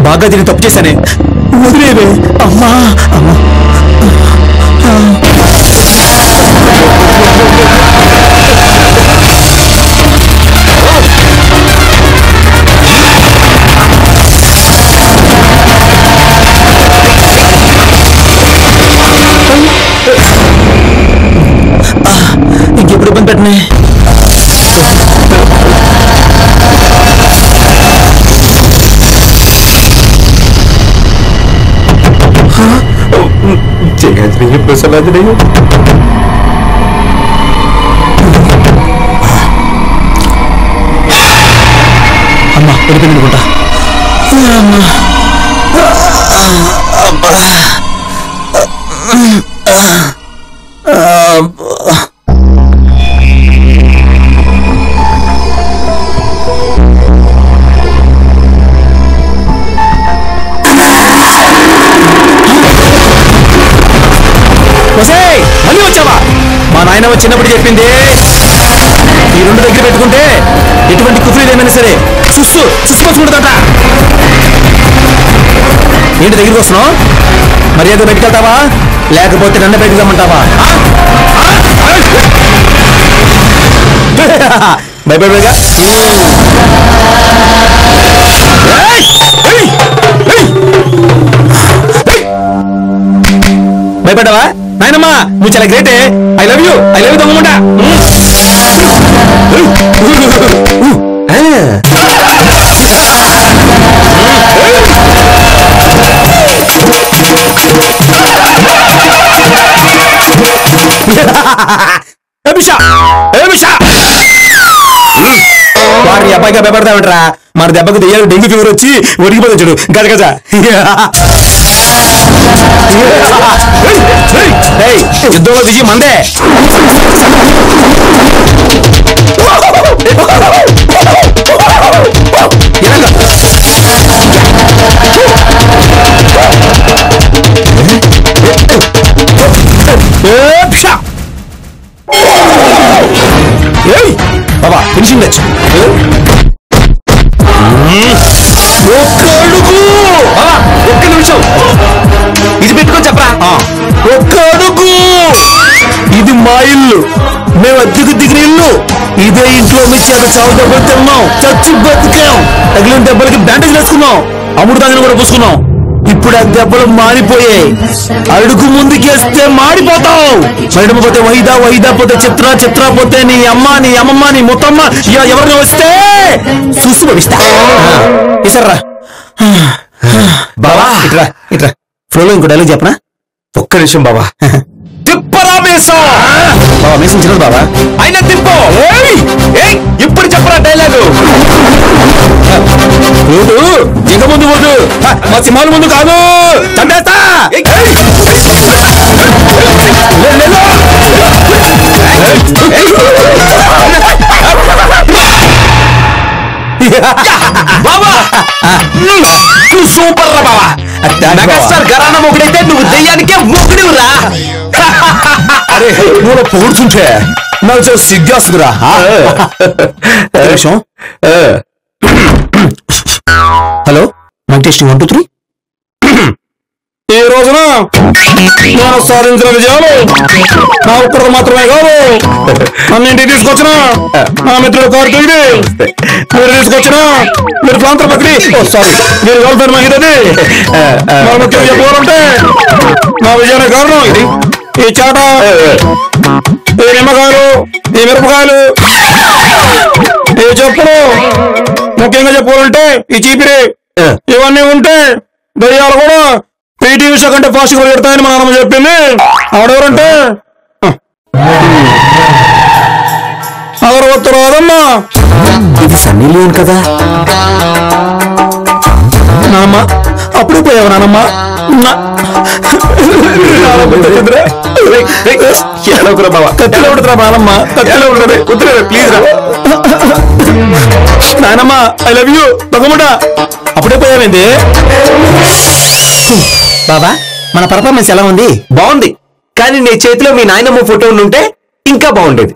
బాగా దీన్ని తప్పు చేశానే, వదిలేవే. అమ్మా అమ్మా ఇంకెప్పుడు ఇబ్బంది పెట్టనే. అమ్మా వెళ్ళిపోయింది అనుకుంటా. మళ్ళీ వచ్చావా? మా నాయన వచ్చినప్పుడు చెప్పింది ఈ రెండు దగ్గర పెట్టుకుంటే ఎటువంటి కుఫ్రీలు ఏమైనా సరే చూసుకొచ్చుకుంటుందట. ఏంటి దగ్గరికి వస్తున్నావు? మర్యాద బయటకెళ్తావా లేకపోతే నన్ను బయటకు రమ్మంటావా? భయపడగా భయపడ్డావా? నాయనమ్మా నువ్వు చాలా గ్రేటే. ఐ లవ్ యూ దొంగముండా. వాడిని అబ్బాయిగా భయపడతామంటరా. మన దెబ్బకు దెయ్యాలు డెంగ్యూ ఫీవర్ వచ్చి ఒడిగిపోతుంది చూడు. గజ గజ యుద్ధంలో విజయం మందే. బాబా ఫినిషింగ్ టచ్. ఒక్క నిమిషం ఇది పెట్టుకొని చెప్పరా. ఒక్క అడుగు. ఇది మా ఇల్లు, మేము అద్దెకు దిగిన ఇల్లు. ఇదే ఇంట్లో నుంచి అది చావు దెబ్బలు తిన్నాం, చచ్చి బతికాం. తగిలిన దెబ్బలకి బ్యాండేజ్ వేసుకున్నాం, అమ్ముడు తాగిన కూడా పూసుకున్నాం. ఇప్పుడు ఆ దెబ్బలు మారిపోయాయి. అడుగు ముందుకేస్తే మాడిపోతావు. మరిడమ పోతే వహిదా పోతే చిత్ర పోతే నీ అమ్మమ్మ నీ ముత్తమ్మ ఎవరిని వస్తే చూసి భవిస్తా. ఈసర్రా బావా. ఇట్రా ఫ్లోలో ఇంకో డైలాగ్ చెప్పనా? ఒక్క నిమిషం బావా. తిప్పరా మేసం. బావా మేసం చిన్నది బావా. అయినా తిప్పో. ఇప్పుడు చెప్పరా డైలాగు. రోడ్డు దిగ ముందు పోదు, మా సింహాల ముందు కాదు. చంపేస్తా. బావా సూపర్ రా బావా. మెగాస్టార్ ఘరానా మొగుడైతే నువ్వు దెయ్యానికే మొగుడివురా. అరే నువ్వు పొగుడుతుంటే నాకు చాలా సిగ్గేస్తుందిరా. Hello mic testing 1 2 3. ఈ రోజున నేను సాధించిన విజయాలు నా ఒక్కడికి మాత్రమే కాదు. నన్ను ఇంటికి తీసుకొచ్చిన నా మిత్రుడు కార్తీయుడి, మీరు తీసుకొచ్చిన మీరు ప్రాంత పక్కడి సారీ మీరు గర్ల్ఫ్రెండ్ మహిళది నా ముఖ్యం చెప్పాలంటే నా విజయానికి కారణం ఇది. ఈ చాట, ఈ నిమ్మకాయలు, ఈ మిరపకాయలు, చెప్పులు ముఖ్యంగా చెప్పుకోవాలంటే ఈ చీపిరి ఇవన్నీ ఉంటే దయ్యాలు కూడా పీటీ ఉషా కంటే ఫాస్ట్ గా పెడతాయని మా నాన్నమ్మ చెప్పింది. ఆవిడెవరంటే అగరవత్తు రాదమ్మా. ఇది సన్నీ లియోన్ కదా. నానమ్మ అప్పుడే పోయావు నానమ్మ. కత్తిలో ఉంటుందిరా నానమ్మ, కత్తిలో ఉంటుంది. ప్లీజ్ రా నానమ్మ, ఐ లవ్ యూ. తగ్గముడా అప్పుడే పోయావేంది? బాబా మన పర్ఫార్మెన్స్ ఎలా ఉంది? బాగుంది, కానీ నీ చేతిలో మీ నాయనమ్మ ఫోటో ఉంటే ఇంకా బాగుండేది.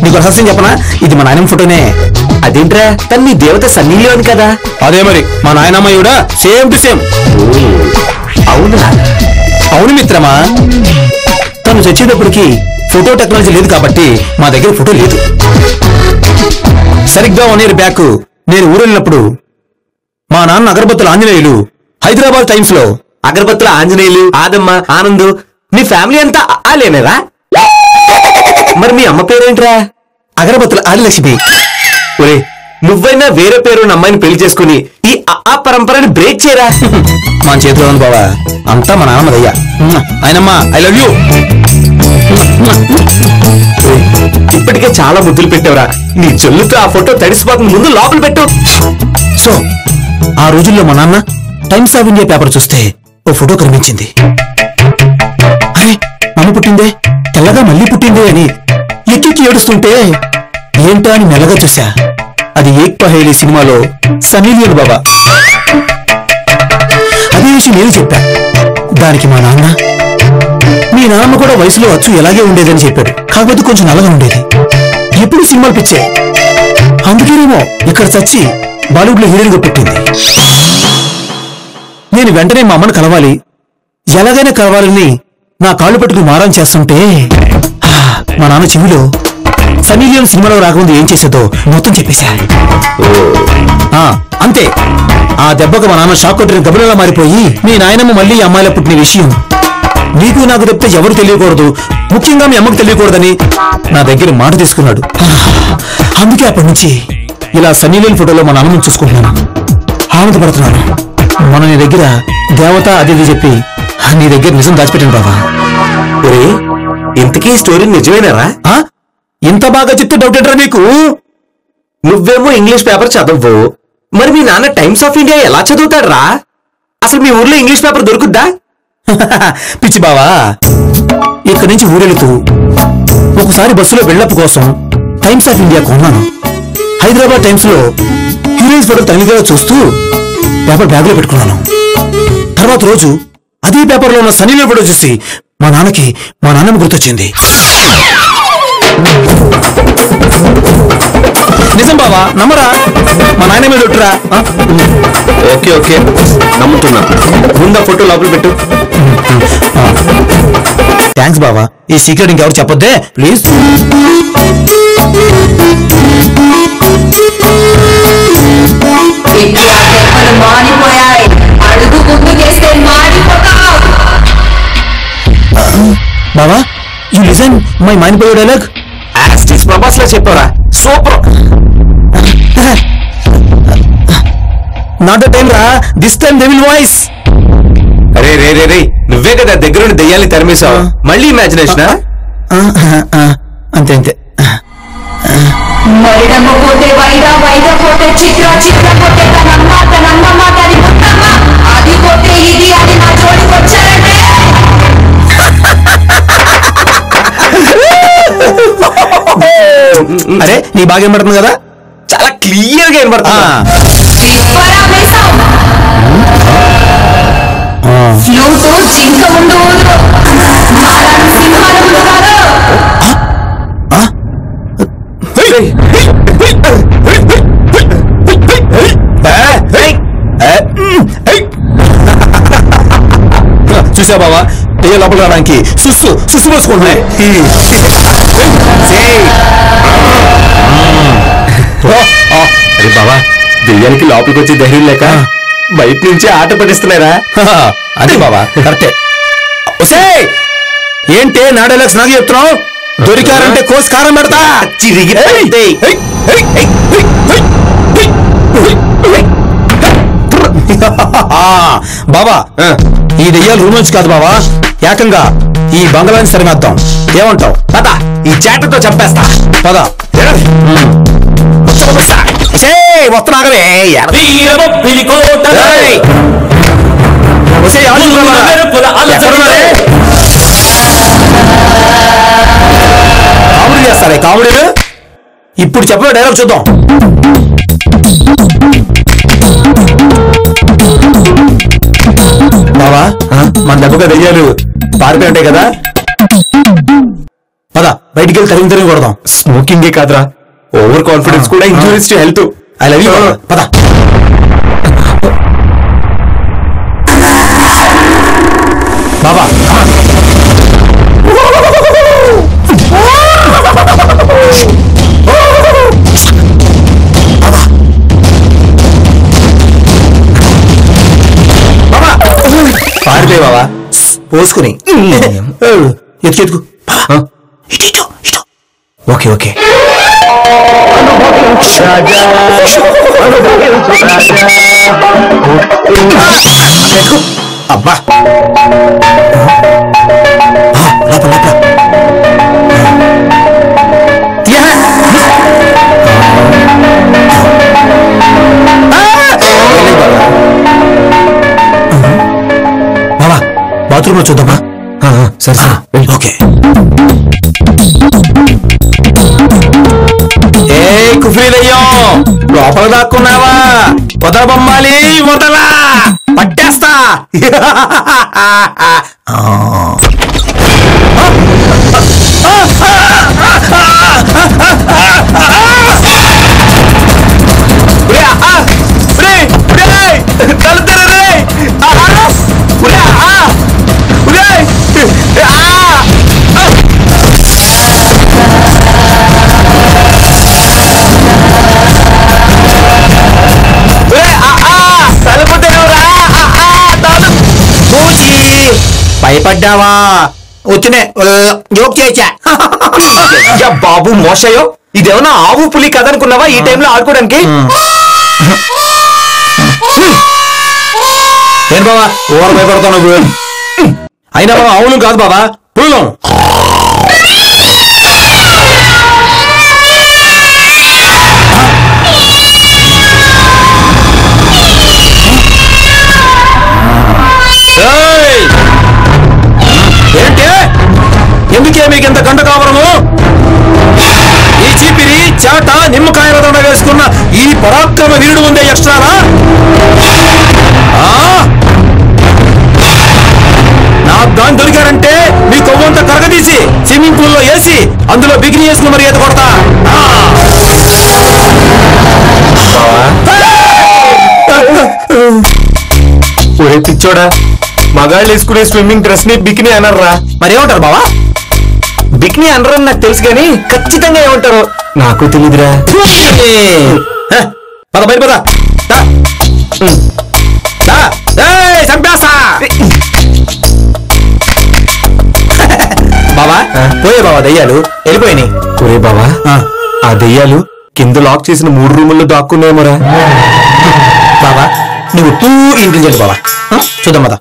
నీకు రహస్యం చెప్పనా? ఇది మా నాయనమ్మ ఫోటోనే. అదేంట్రా, తను నీ దేవత సన్నీ లియోన్ కదా. అదే మరి మా నాయనమ్మ కూడా సేమ్ టు సేమ్. అవునా? అవును మిత్రమా, తను చచ్చేటప్పటికి ఫోటో టెక్నాలజీ లేదు కాబట్టి మా దగ్గర ఫోటో లేదు. సరిగ్గా 1 year బ్యాక్ నేను ఊరెళ్ళినప్పుడు మా నాన్న అగరబత్తుల ఆంజనేయులు హైదరాబాద్ టైమ్స్ లో. అగరబత్తుల ఆంజనేయులు, ఆదమ్మ, ఆనంద్, నీ ఫ్యామిలీ అంతా ఆలేనేరా? మరి మీ అమ్మ పేరేంట్రా? అగరబత్తుల ఆదిలక్ష్మి. ఒరే, నువ్వైనా వేరే పేరు అమ్మాయిని పెళ్లి చేసుకుని ఈ ఆ పరంపరని బ్రేక్ చేయరా. మన చేతిలో ఉంది బావా, అంతా మా నాన్నదయ్యా. ఆయనమ్మా ఐ లవ్ యూ. ఇప్పటికే చాలా ముద్దులు పెట్టావురా. నీ చెల్లుతో ఆ ఫోటో తడిసిపోతుంది, ముందు లోపల పెట్టు. సో ఆ రోజుల్లో మా నాన్న టైమ్స్ ఆఫ్ ఇండియా పేపర్ చూస్తే ఓ ఫోటో కనిపించింది. అరే మమ్మీ పుట్టిందే, తెల్లగా మళ్ళీ పుట్టిందే అని ఎక్కి ఏడుస్తుంటే ఏంటా అని మెల్లగా చూసా. అది ఏక్ పహేలీ సినిమాలో సన్నీ లియోన్ బాబా. అదే విషయం నేను చెప్పా. దానికి మా నాన్న, మీ నాన్న కూడా వయసులో అచ్చు ఎలాగే ఉండేదని చెప్పాడు. కాకపోతే కొంచెం నల్లగా ఉండేది. ఎప్పుడు సినిమాలు పిచ్చే, అందుకేనేమో ఇక్కడ చచ్చి బాలీవుడ్ లో హీరోయిన్ గా పెట్టింది. నేను వెంటనే మా అమ్మను కలవాలి, ఎలాగైనా కలవాలని నా కాళ్ళు పట్టుకుని మారం చేస్తుంటే మా నాన్న చెవిలో సన్నీ లియోన్ సినిమాలో రాకముందు ఏం చేసేదో మొత్తం చెప్పేశా. అంతే, ఆ దెబ్బకు మా నాన్న షాక్ కొట్టిన గబులలా మారిపోయి, మీ నాయనమ్మ మళ్ళీ అమ్మాయిల పుట్టిన విషయం నీకు నాకు చెప్తే ఎవరు తెలియకూడదు, ముఖ్యంగా మీ అమ్మకు తెలియకూడదని నా దగ్గర మాట తీసుకున్నాడు. అందుకే అప్పటి నుంచి ఇలా సన్నీ లియోన్ ఫోటోలో మా నాన్నను చూసుకుంటున్నాను, ఆనందపడుతున్నాను. మన నీ దగ్గర దేవత అది చెప్పి నీ దగ్గర నిజం దాచిపెట్టాను బాబా. ఒరే, ఇంతకీ స్టోరీ నిజమేనారా? ఇంత బాగా చెప్తే డౌట్ ఏంట్రా నీకు? నువ్వేమో ఇంగ్లీష్ పేపర్ చదవవు, మరి మీ నాన్న టైమ్స్ ఆఫ్ ఇండియా ఎలా చదువుతాడ్రా? అసలు మీ ఊర్లో ఇంగ్లీష్ పేపర్ దొరుకుద్దా? పిచ్చి బావా, ఇక్కడి నుంచి ఊరెళుతూ ఒకసారి బస్సులో బిల్డప్ కోసం టైమ్స్ ఆఫ్ ఇండియా కొన్నాను. హైదరాబాద్ టైమ్స్ లో హీరోయిన్స్ ఫోటో తల్లిగా చూస్తూ పేపర్ బ్యాగ్ లో పెట్టుకున్నాను. తర్వాత రోజు అదే పేపర్ లో ఉన్న సన్నీ లియోన్ ఫోటో చూసి మా నాన్నమ్మ గుర్తొచ్చింది. నిజం బావా, నమ్మరా? మా నాయన మీద ఒట్టురా. ఓకే ఓకే, నమ్ముతున్నా. ముందు ఫోటో లోపల పెట్టు. థ్యాంక్స్ బావా, ఈ సీక్రెట్ ఇంకెవరు చెప్పొద్దే ప్లీజ్. బావా, యు లిసన్ మై మానిపోయే డైలాగ్. యాస్టిస్ ప్రభాస్ లా చెప్పారా? సూపర్. నాట్ ద టైం రా, దిస్ టైం డెవిల్ వాయిస్. అరే రే రే రే, నువ్వే కదా దగ్గరుండి దెయ్యాన్ని తరిమేశావు, మళ్ళీ ఇమాజినేషనా? అంతే అంతే. అరే నీ బాగా వినపడుతుంది కదా? చాలా క్లియర్ గా వినపడుతుంది. చూసా బావా, ఏ లోపల రావడానికి సుస్సు పోసుకుంటున్నాయి. అరే బావా, దెయ్యానికి లోపలికి వచ్చి ధైర్యం లేక బయట నుంచి ఆట పడిస్తున్నారా? అదే బావా, కరెక్టే. ఏంటే నా డైలాగ్స్ నాకు చెప్తున్నావు? దొరికారంటే కోసి కారం పెడతా. బాబా, ఈ దెయ్యాలు రూమ్ నుంచి కాదు బావా, ఏకంగా ఈ బంగ్లాని సరిమేద్దాం. ఏమంటావు? పద, ఈ చేటతో చంపేస్తా. పద. వస్తున్నాగలే. కామెడీ చేస్తారే కామెడీలు. ఇప్పుడు చెప్పిన డైలాగ్ చూద్దాం. బావా, మన దెబ్బగా దెయ్యాలు పారిపోయి కదా. పద, బయటికి వెళ్ళి తరిగి కొడదాం. స్మోకింగే కాదురా, ఓవర్ కాన్ఫిడెన్స్ కూడా injuries to health. I love you. పద. బాబా, పారిపోయి బాబా పోసుకుని. ఎత్తుకు ఓకే ఓకే. అబ్బా, లోపల లోపల బాబా, బాత్రూమ్ లో చూద్దామా? సరే సరే, ఓకే. ఏ కుఫ్రీదయ్యో, లోపల దాక్కున్నావా? వదల బొమ్మాలి, వదలా, పట్టేస్తా. భయపడ్డావా? వచ్చినే జోక్ చేశా. బాబు మోసయో, ఇదేమన్నా ఆవు పులి కథ అనుకున్నావా ఈ టైంలో ఆడుకోవడానికి? ఏం బాబా ఓవర్ భయపడతావు నువ్వు? అయినా బాబా అవును కాదు బాబా, పుల్లం. ఏంటి? ఎందుకే మీకు ఇంత గంట కావరము? ఈ చీపిరి చాట నిమ్మకాయల దండ వేసుకున్న ఈ పరాక్రమ వీరుడు ఉందే ఎక్స్ట్రానా? నాకు గాని దొరికారంటే మీ కొవ్వంతా కరగదీసి స్విమ్మింగ్ పూల్ లో వేసి అందులో బిగిని వేసిన మరి ఈత కొడతా. పిచ్చోడా, మగాళ్ళు వేసుకునే స్విమ్మింగ్ డ్రెస్ ని బికినీ అనర్రా. మరి ఏమంటారు బావా? బికినీ అనరని నాకు తెలుసు కానీ ఖచ్చితంగా ఏమంటారో నాకు తెలియదురా. పద బయట పద. చంపేస్తా బావా. పోయే బావా దయ్యాలు, వెళ్ళిపోయినాయి. ఒరే బావా, ఆ దెయ్యాలు కింద లాక్ చేసిన 3 రూముల్లో దాక్కున్నాయేమోరా. బావా నువ్వు టూ ఇంటెలిజెంట్ బావా. చూద్దాం పద.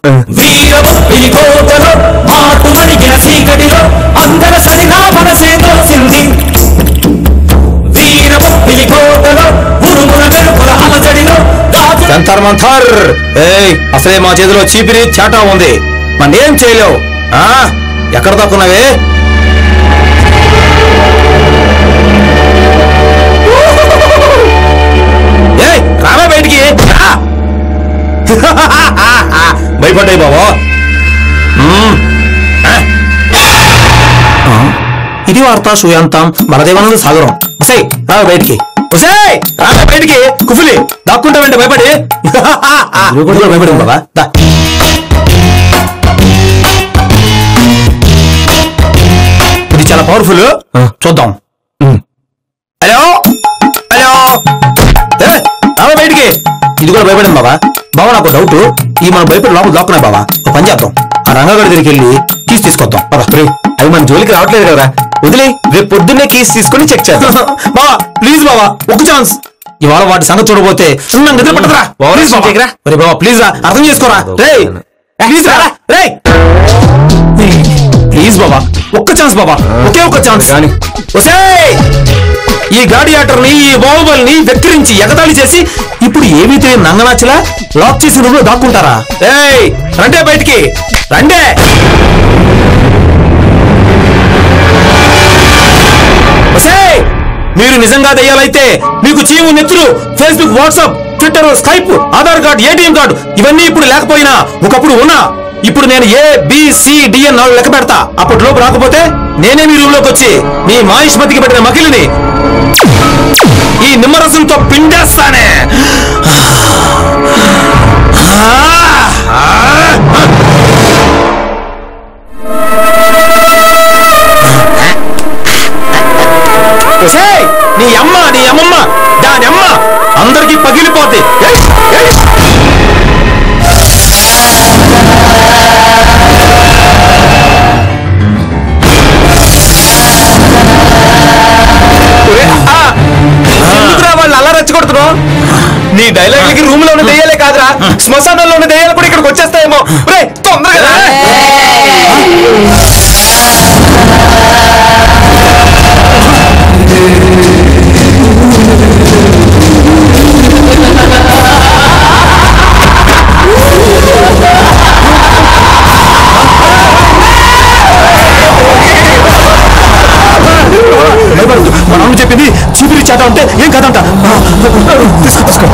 జంతర్ మంతర్. ఏయ్, అసలే మా చేతిలో చీపిరి చాటా ఉంది, మనేం చేయలేవు. ఎక్కడ దాక్కున్నావే? ఏయ్ రావే బయటికి. భయపడ్డాయి బాబా. ఇది వార్త సూయంతం బలదేవానంద సాగరం. వసే రావే బయటికి. వసే రావే బయటికి. కుఫులి దాక్కుంటావంటే భయపడి. భయపడి బాబా. ఇది చాలా పవర్ఫుల్, చూద్దాం. హలో హలో, రావే బయటికి. ఇది కూడా భయపడింది బాబా. బాబా నాకు డౌట్, ఈ మనం భయపడి లోపల దాక్కున్నాయి బాబా. ఒక పని చేద్దాం, ఆ రంగగడి దగ్గరికి వెళ్ళి తీసుకొద్దాం. పద. అవి మన జోలికి రావట్లేదు కదా, వదిలే. రేపు పొద్దున్నే కీస్ తీసుకుని చెక్ చేద్దాం. బావా ప్లీజ్ బావా, ఒక్క ఛాన్స్. ఇవాళ వాటి సంగతి చూడబోతే నాకు నిద్ర పట్టదురా. ప్లీజ్ బావా, ఒరే బావా ప్లీజ్ రా, అర్థం చేసుకోరా. రేయ్ ప్లీజ్ రా, రేయ్ ప్లీజ్ బావా, ఒక్క ఛాన్స్ బావా, ఒకే ఒక్క ఛాన్స్. ఒసేయ్, ఈ గ్లాడియేటర్ని, ఈ బాహుబలిని వెక్కిరించి ఎగతాళి చేసి ఇప్పుడు ఏమైతే నంగనాచలా లాక్ చేసి రూమ్ లో దాక్కుంటారా? ఏయ్ రండే బయటికి రండే. ఒసేయ్, మీరు నిజంగా దయ్యాలైతే మీకు చీము, నెత్తులు, Facebook, WhatsApp, Twitter, Skype, Aadhaar card, ATM card ఇవన్నీ ఇప్పుడు లేకపోయినా ఒకప్పుడు ఉన్నా. ఇప్పుడు నేను ABCD అని 4 లెక్క పెడతా. అప్పటిలోపు రాకపోతే నేనే మీ రూమ్ లోకి వచ్చి మీ మాయిష్మతికి పెట్టిన మకిలిని ఈ నిమ్మరసంతో పిండేస్తానే. నీ అమ్మమ్మ దాని అమ్మ అందరికీ పగిలిపోతే. వాళ్ళు అలా రెచ్చగొడుతున్నావు. నీ డైలాగ్లకి రూమ్ లో ఉన్న దెయ్యాలే కాదురా, శ్మశానంలో ఉన్న దెయ్యాలు కూడా ఇక్కడికి వచ్చేస్తాయేమో. తొందరగా మనం చెప్పింది చీపిరి చేత ఉంటే ఏం కదంట. తీసుకో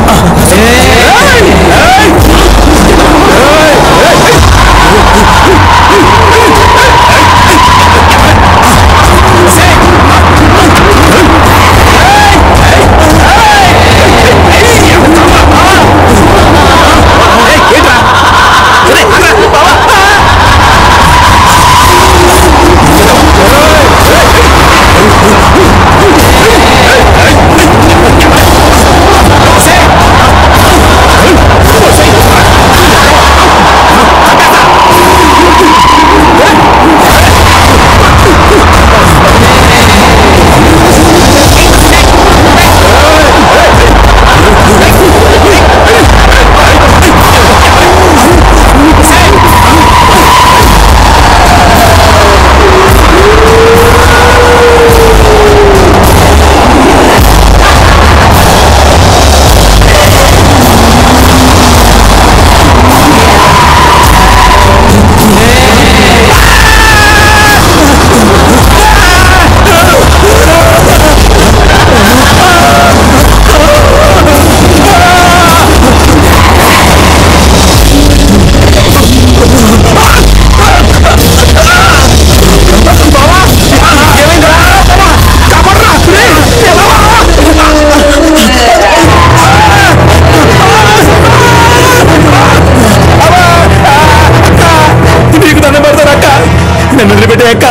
వదిలిపెట్టాక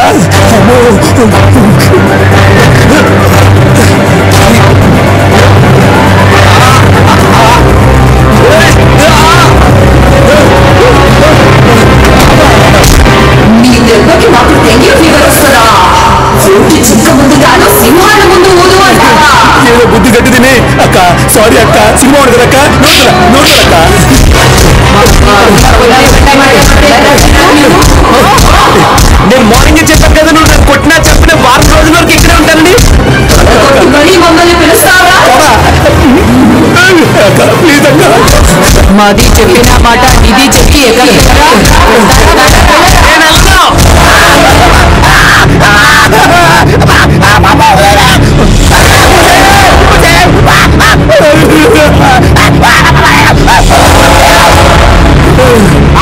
మీ దెబ్బకి మాకు డెంగ్యూ ఫీవర్ వస్తుందా? ఫ్రూట్ చుక్క ముందు కాదు సింహాల ముందు ఊదు అంటావా? ఏదో బుద్ధి గట్టి తిని అక్క సారీ అక్క సినిమా ఉండదు అక్క నోట్లక్క నేను మార్నింగ్ చెప్పాను కదా నువ్వు నాకు కొట్టినా చెప్పిన వారం రోజుల వరకు ఇక్కడే ఉంటానండి. మమ్మల్ని పిలుస్తావా? ప్లీజ్ అక్క మాది చెప్పిన మాట ఇది చెప్పి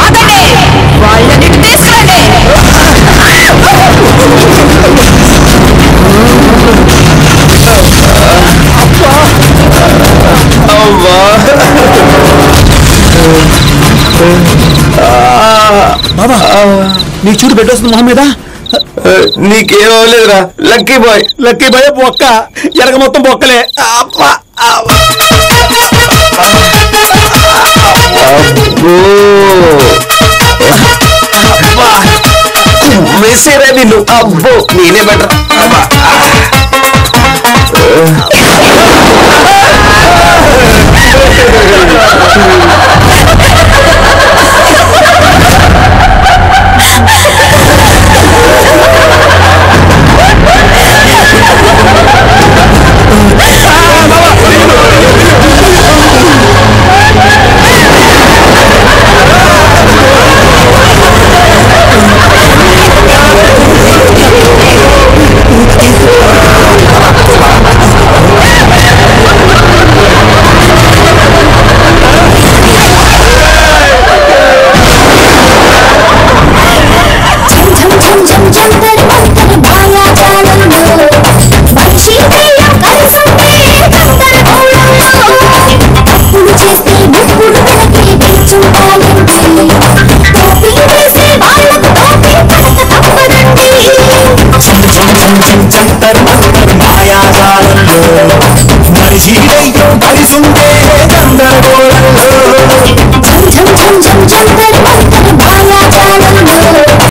ఆగండి, వాళ్ళని తీసుకోండి. బాబా నీ చూడు పెట్టొస్తుంది మొహం మీద. నీకేం అవ్వలేదురా లక్కీ బాయ్. లక్కీ బాయ్ బొక్క ఎరగ మొత్తం బొక్కలే. వేసేరా నిన్ను. అబ్బో నేనే బెటర్.